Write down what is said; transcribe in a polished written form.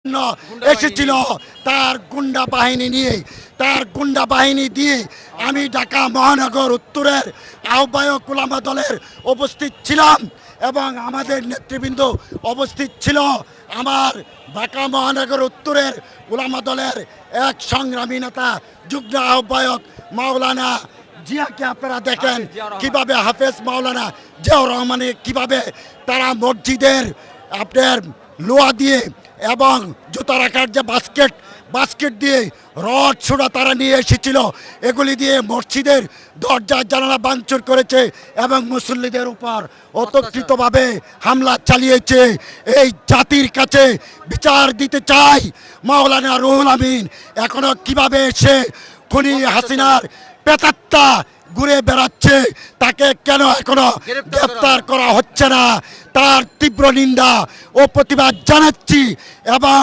জন্য এসেছিল তার গুন্ডা বাহিনী দিয়ে আমি ঢাকা মহানগর উত্তরের আহ্বায়ক উলামা দলের উপস্থিত ছিলাম এবং আমাদের নেতৃবৃন্দ উপস্থিত ছিল। আমার ঢাকা মহানগর উত্তরের উলামা দলের এক সংগ্রামী নেতা যুগ্ম আহ্বায়ক মাওলানা জিয়াকে আপনারা দেখেন কিভাবে হাফেজ মাওলানা জিয়াউর রহমানে কিভাবে তারা মসজিদের আপনার লোহা দিয়ে এবং জুতা রাখার যে বাস্কেট দিয়ে রড ছোড়া তারা নিয়ে এসেছিল, এগুলি দিয়ে মসজিদের দরজা জানালা ভাঙচুর করেছে এবং মুসল্লিদের উপর অতর্কিতভাবে হামলা চালিয়েছে। এই জাতির কাছে বিচার দিতে চাই মাওলানা রুহুল আমিন এখনো কিভাবে এসে খুনি হাসিনার পেতাত্তা ঘুরে বেড়াচ্ছে, তাকে কেন এখনো গ্রেফতার করা হচ্ছে না, তার তীব্র নিন্দা ও প্রতিবাদ জানাচ্ছি এবং